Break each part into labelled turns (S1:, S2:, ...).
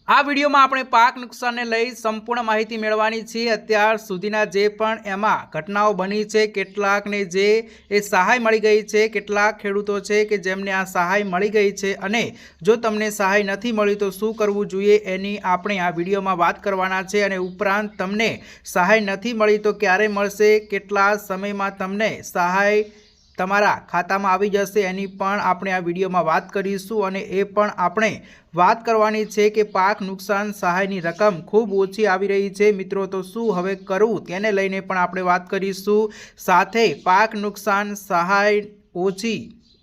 S1: આ વિડીયોમાં આપણે પાક નુકસાનને લઈ સંપૂર્ણ માહિતી મેળવવાની છે। અત્યાર સુધીના જે પણ એમાં ઘટનાઓ બની છે, કેટલાકને જે એ સહાય મળી ગઈ છે, કેટલાક ખેડૂતો છે કે જેમને આ સહાય મળી ગઈ છે અને જો તમને સહાય નથી મળી તો શું કરવું જોઈએ એની આપણે આ વિડીયોમાં વાત કરવાના છે। અને ઉપરાંત તમને સહાય નથી મળી તો ક્યારે મળશે, કેટલા સમયમાં તમને સહાય તમારા ખાતામાં આવી જશે એની પણ આપણે આ વિડીયોમાં વાત કરીશું। અને એ પણ આપણે વાત કરવાની છે કે પાક નુકસાન સહાયની રકમ ખૂબ ઓછી આવી રહી છે મિત્રો, તો શું હવે કરવું તેને લઈને પણ આપણે વાત કરીશું। સાથે પાક નુકસાન સહાય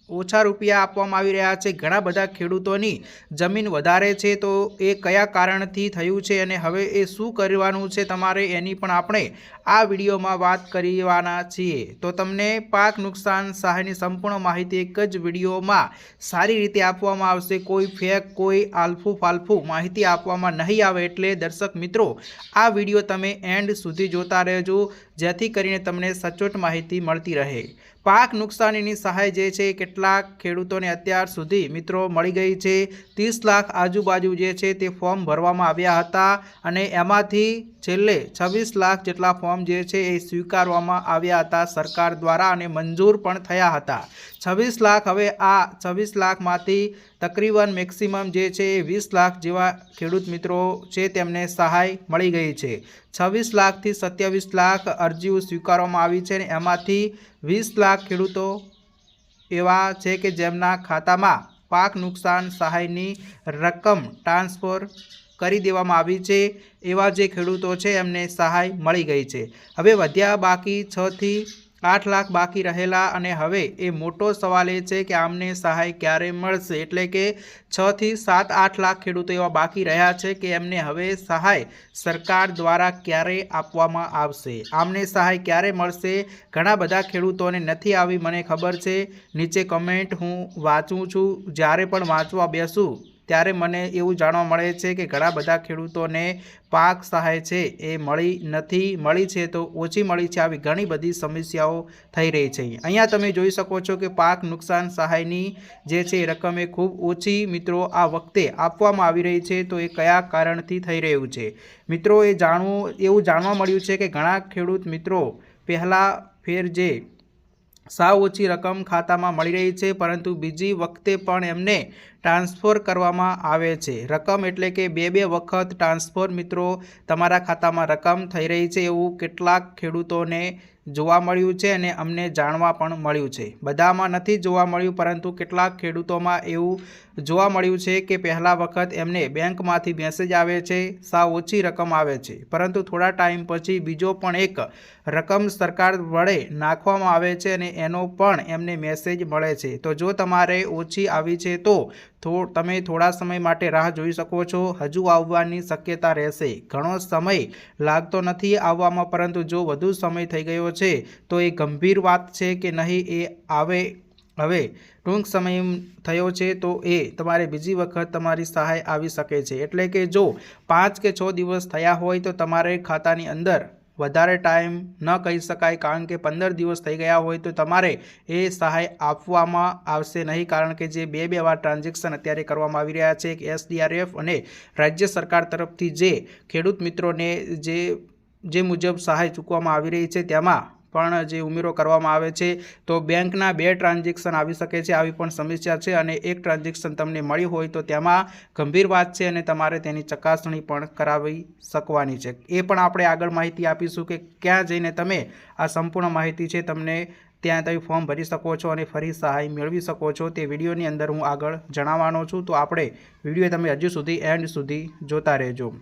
S1: ઓછા રૂપિયા આપવામાં આવી રહ્યા છે, ઘણા બધા ખેડૂતોની જમીન વધારે છે તો એ કયા કારણથી થયું છે અને હવે એ શું કરવાનું છે તમારે એની પણ આપણે આ વિડીયોમાં વાત કરવાના છીએ। તો તમને પાક નુકસાન સહાયની સંપૂર્ણ માહિતી એક જ વિડીયોમાં સારી રીતે આપવામાં આવશે, કોઈ ફેક કોઈ આલફું ફાલફું માહિતી આપવામાં નહીં આવે। એટલે દર્શક મિત્રો આ વિડીયો તમે એન્ડ સુધી જોતા રહેજો જેથી કરીને તમને સચોટ માહિતી મળતી રહે। પાક નુકસાનીની સહાય જે છે કેટલાક ખેડૂતોને અત્યાર સુધી મિત્રો મળી ગઈ છે। 30 લાખ આજુબાજુ જે છે તે ફોર્મ ભરવામાં આવ્યા હતા અને એમાંથી છેલ્લે 26 લાખ જેટલા ફોર્મ જે છે એ સ્વીકારવામાં આવ્યા હતા સરકાર દ્વારા અને મંજૂર પણ થયા હતા। 26 લાખ હવે આ 26 લાખમાંથી તકરીબન મેક્સિમમ જે છે એ 20 લાખ જેવા ખેડૂત મિત્રો છે તેમને સહાય મળી ગઈ છે। 26 લાખથી 27 લાખ અરજીઓ સ્વીકારવામાં આવી છે અને એમાંથી 20 લાખ ખેડૂતો એવા છે કે જેમના ખાતામાં પાક નુકસાન સહાયની રકમ ટ્રાન્સફર કરી દેવામાં આવી છે। એવા જે ખેડૂતો છે એમને સહાય મળી ગઈ છે। હવે વધ્યા બાકી 6 થી 8 લાખ બાકી રહેલા અને હવે એ મોટો સવાલ એ છે કે આમને સહાય ક્યારે મળશે, એટલે કે 6 થી 7-8 લાખ ખેડૂતો એવા બાકી રહ્યા છે કે એમને હવે સહાય સરકાર દ્વારા ક્યારે આપવામાં આવશે, આમને સહાય ક્યારે મળશે। ઘણા બધા ખેડૂતોને નથી આવી, મને ખબર છે। નીચે કમેન્ટ હું વાંચું છું, જ્યારે પણ વાંચવા બેસું ત્યારે મને એવું જાણવા મળે છે કે ઘણા બધા ખેડૂતોને પાક સહાય છે એ મળી નથી, મળી છે તો ઓછી મળી છે, આવી ઘણી બધી સમસ્યાઓ થઈ રહી છે। અહીંયા તમે જોઈ શકો છો કે પાક નુકસાન સહાયની જે છે એ રકમ એ ખૂબ ઓછી મિત્રો આ વખતે આપવામાં આવી રહી છે, તો એ કયા કારણથી થઈ રહ્યું છે મિત્રો એ એવું જાણવા મળ્યું છે કે ઘણા ખેડૂત મિત્રો પહેલાં ફેર જે સાવ ઓછી રકમ ખાતામાં મળી રહી છે પરંતુ બીજી વખતે પણ એમને ટ્રાન્સફર કરવામાં આવે છે રકમ, એટલે કે બે વખત ટ્રાન્સફર મિત્રો તમારા ખાતામાં રકમ થઈ રહી છે એવું કેટલાક ખેડૂતોને જોવા મળ્યું છે અને અમને જાણવા પણ મળ્યું છે। બધામાં નથી જોવા મળ્યું પરંતુ કેટલાક ખેડૂતોમાં એવું જોવા મળ્યું છે કે પહેલા વખત એમને બેંકમાંથી મેસેજ આવે છે, સાવ ઓછી રકમ આવે છે, પરંતુ થોડા ટાઈમ પછી બીજો પણ એક રકમ સરકાર વડે નાખવામાં આવે છે અને એનો પણ એમને મેસેજ મળે છે। તો જો તમારે ઓછી આવી છે તો તમે થોડા સમય માટે રાહ જોઈ શકો છો, હજુ આવવાની શક્યતા રહેશે। ઘણો સમય લાગતો નથી આવવામાં, પરંતુ જો વધુ સમય થઈ ગયો છે તો એ ગંભીર વાત છે કે નહીં એ આવે। હવે ટૂંક સમય થયો છે તો એ તમારે બીજી વખત તમારી સહાય આવી શકે છે, એટલે કે જો 5 કે 6 દિવસ થયા હોય તો તમારે ખાતાની અંદર વધારે ટાઈમ ન કહી શકાય, કારણ કે 15 દિવસ થઈ ગયા હોય તો તમારે એ સહાય આપવામાં આવશે નહીં, કારણ કે જે બે વાર ટ્રાન્ઝેક્શન અત્યારે કરવામાં આવી રહ્યા છે કે SDRF અને રાજ્ય સરકાર તરફથી જે ખેડૂત મિત્રોને જે મુજબ સહાય ચૂકવવામાં આવી રહી છે તેમાં પણ જે ઉમેરો કરવામાં આવે છે તો બેંકના 2 ટ્રાન્ઝેક્શન આવી શકે છે, આવી પણ સમસ્યા છે અને એક ટ્રાન્ઝેક્શન તમને મળી હોય તો તેમાં ગંભીર વાત છે અને તમારે તેની ચકાસણી પણ કરાવી શકવાની છે। એ પણ આપણે આગળ માહિતી આપીશું કે ક્યાં જઈને તમે આ સંપૂર્ણ માહિતી છે તમને ત્યાં તમે ફોર્મ ભરી શકો છો અને ફરી સહાય મેળવી શકો છો, તે વિડીયોની અંદર હું આગળ જણાવવાનો છું, તો આપણે વિડીયો તમે હજુ સુધી એન્ડ સુધી જોતા રહેજો।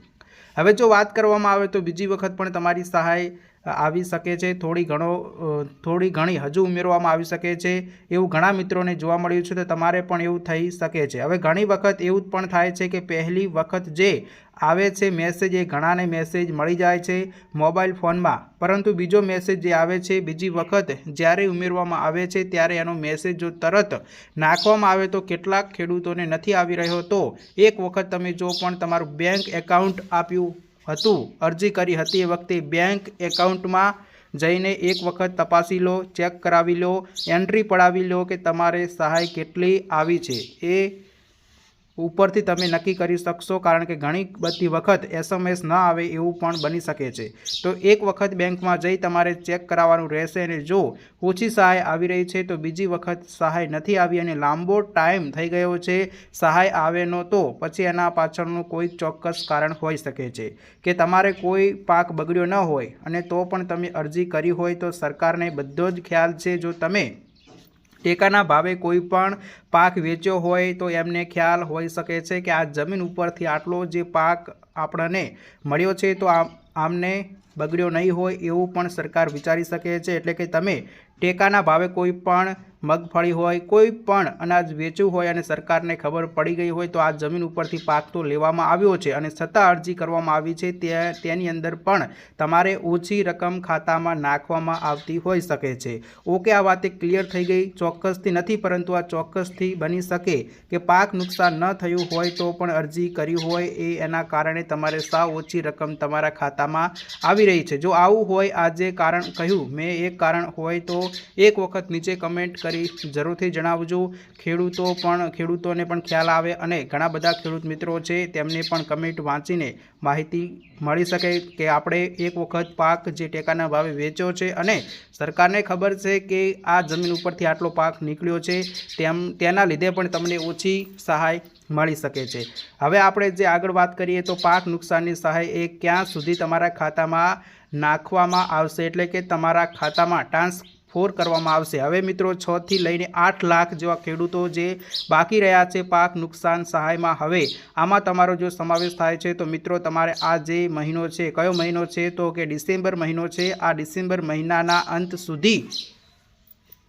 S1: હવે જો વાત કરવામાં આવે તો બીજી વખત પણ તમારી સહાય આવી શકે છે, થોડી ઘણી હજુ ઉમેરવામાં આવી શકે છે એવું ઘણા મિત્રોને જોવા મળ્યું છે, તો તમારે પણ એવું થઈ શકે છે। હવે ઘણી વખત એવું પણ થાય છે કે પહેલી વખત જે આવે છે મેસેજ એ ઘણાને મેસેજ મળી જાય છે મોબાઈલ ફોનમાં, પરંતુ બીજો મેસેજ જે આવે છે બીજી વખત જ્યારે ઉમેરવામાં આવે છે ત્યારે એનો મેસેજ જો તરત નાખવામાં આવે તો કેટલાક ખેડૂતોને નથી આવી રહ્યો, તો એક વખત તમે જો પણ તમારું બેંક એકાઉન્ટ આપ્યું હતું, અરજી કરી હતી એ વખતે બેંક એકાઉન્ટમાં જઈને એક વખત તપાસી લો, ચેક કરાવી લો, એન્ટ્રી પડાવી લો કે તમારે સહાય કેટલી આવી છે, એ ઉપરથી તમે નક્કી કરી શકશો, કારણ કે ઘણી બધી વખત SMS ન આવે એવું પણ બની શકે છે। તો એક વખત બેંકમાં જઈ તમારે ચેક કરાવવાનું રહેશે, અને જો ઓછી સહાય આવી રહી છે તો બીજી વખત સહાય નથી આવી અને લાંબો ટાઈમ થઈ ગયો છે સહાય આવે નો, તો પછી એના પાછળનું કોઈ ચોક્કસ કારણ હોઈ શકે છે કે તમારે કોઈ પાક બગડ્યો ન હોય અને તો પણ તમે અરજી કરી હોય, તો સરકારને બધો જ ખ્યાલ છે। જો તમે ટેકાના ભાવે કોઈ પણ પાક વેચ્યો હોય તો એમને ખ્યાલ હોઈ શકે છે કે આ જમીન ઉપરથી આટલો જે પાક આપણને મળ્યો છે તો આમને બગડ્યો નહીં હોય એવું પણ સરકાર વિચારી શકે છે। એટલે કે તમે ટેકાના ભાવે કોઈ પણ મગફળી હોય, કોઈ પણ અનાજ વેચ્યું હોય અને સરકારને ખબર પડી ગઈ હોય તો આ જમીન ઉપરથી પાક તો લેવામાં આવ્યો છે અને છતાં અરજી કરવામાં આવી છે, તેની અંદર પણ તમારે ઓછી રકમ ખાતામાં નાખવામાં આવતી હોઈ શકે છે। ઓકે, આ વાત ક્લિયર થઈ ગઈ? ચોક્કસથી નથી, પરંતુ આ ચોક્કસથી બની શકે કે પાક નુકસાન ન થયું હોય તો પણ અરજી કરી હોય એના કારણે તમારે સાવ ઓછી રકમ તમારા ખાતામાં આવી રહી છે। જો આવું હોય, આ જે કારણ કહ્યું મેં એક કારણ હોય તો એક વખત નીચે કમેન્ટ કરી જરૂરથી જણાવજો। ખેડૂતોને પણ ખ્યાલ આવે અને ઘણા બધા ખેડૂત મિત્રો છે તેમને પણ કમેન્ટ વાંચીને માહિતી મળી શકે કે આપણે એક વખત પાક જે ટેકાના ભાવે વેચ્યો છે અને સરકારને ખબર છે કે આ જમીન ઉપરથી આટલો પાક નીકળ્યો છે, તેના લીધે પણ તમને ઓછી સહાય મળી શકે છે। હવે આપણે જે આગળ વાત કરીએ તો પાક નુકસાનની સહાય એ ક્યાં સુધી તમારા ખાતામાં નાખવામાં આવશે, એટલે કે તમારા ખાતામાં ટ્રાન્સફર કરવામાં આવશે। હવે મિત્રો 6 થી લઈને 8 લાખ જેવા ખેડૂતો જે બાકી રહ્યા છે પાક નુકસાન સહાયમાં, હવે આમાં તમારો જો સમાવેશ થાય છે તો મિત્રો તમારે આ જે મહિનો છે, કયો મહિનો છે તો કે ડિસેમ્બર મહિનો છે, આ ડિસેમ્બર મહિનાના અંત સુધી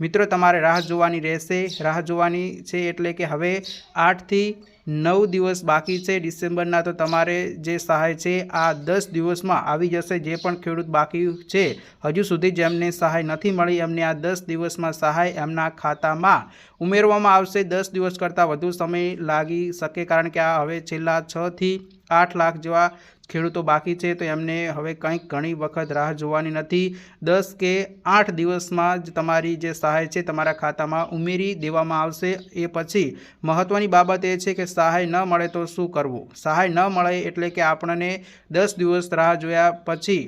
S1: મિત્રો તમારે રાહ જોવાની રહેશે। રાહ જોવાની છે એટલે કે હવે 8 થી 9 દિવસ બાકી છે ડિસેમ્બરના, તો તમારે જે સહાય છે આ 10 દિવસમાં આવી જશે। જે પણ ખેડૂત બાકી છે હજુ સુધી જેમને સહાય નથી મળી, એમને આ 10 દિવસમાં સહાય એમના ખાતામાં ઉમેરવામાં આવશે। 10 દિવસ કરતાં વધુ સમય લાગી શકે, કારણ કે આ હવે છેલ્લા 6 થી 8 લાખ જેવા ખેડૂતો બાકી છે, તો એમને હવે કંઈક ઘણી વખત રાહ જોવાની નથી। 10 કે 8 દિવસમાં જ તમારી જે સહાય છે તમારા ખાતામાં ઉમેરી દેવામાં આવશે। એ પછી મહત્ત્વની બાબત એ છે કે સહાય ન મળે તો શું કરવું? સહાય ન મળે એટલે કે આપણને 10 દિવસ રાહ જોયા પછી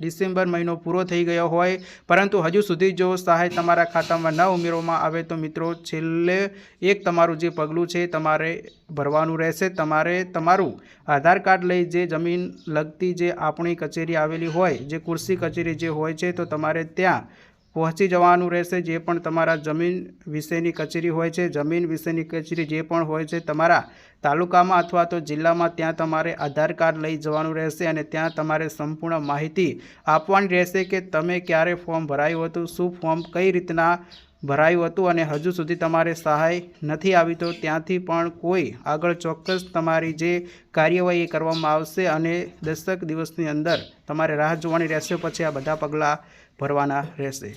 S1: ડિસેમ્બર મહિનો પૂરો થઈ ગયો હોય પરંતુ હજુ સુધી જો સહાય તમારા ખાતામાં ન ઉમેરવામાં આવે તો મિત્રો છેલ્લે એક તમારું જે પગલું છે તમારે ભરવાનું રહેશે। તમારે તમારું આધાર કાર્ડ લઈ જે જમીન લગતી જે આપણી કચેરી આવેલી હોય, જે કૃષિ કચેરી જે હોય છે, તો તમારે ત્યાં પહોંચી જવાનું રહેશે। જે પણ તમારા જમીન વિશેની કચેરી હોય છે, જમીન વિશેની કચેરી જે પણ હોય છે તમારા તાલુકામાં અથવા તો જિલ્લામાં, ત્યાં તમારે આધાર કાર્ડ લઈ જવાનું રહેશે અને ત્યાં તમારે સંપૂર્ણ માહિતી આપવાની રહેશે કે તમે ક્યારે ફોર્મ ભરાયું હતું, શું ફોર્મ કઈ રીતના ભરાયું હતું અને હજુ સુધી તમારે સહાય નથી આવી, તો ત્યાંથી પણ કોઈ આગળ ચોક્કસ તમારી જે કાર્યવાહી કરવામાં આવશે અને 10 દિવસની અંદર તમારે રાહ જોવાની રહેશે, પછી આ બધા પગલાં ભરવાના રહેશે।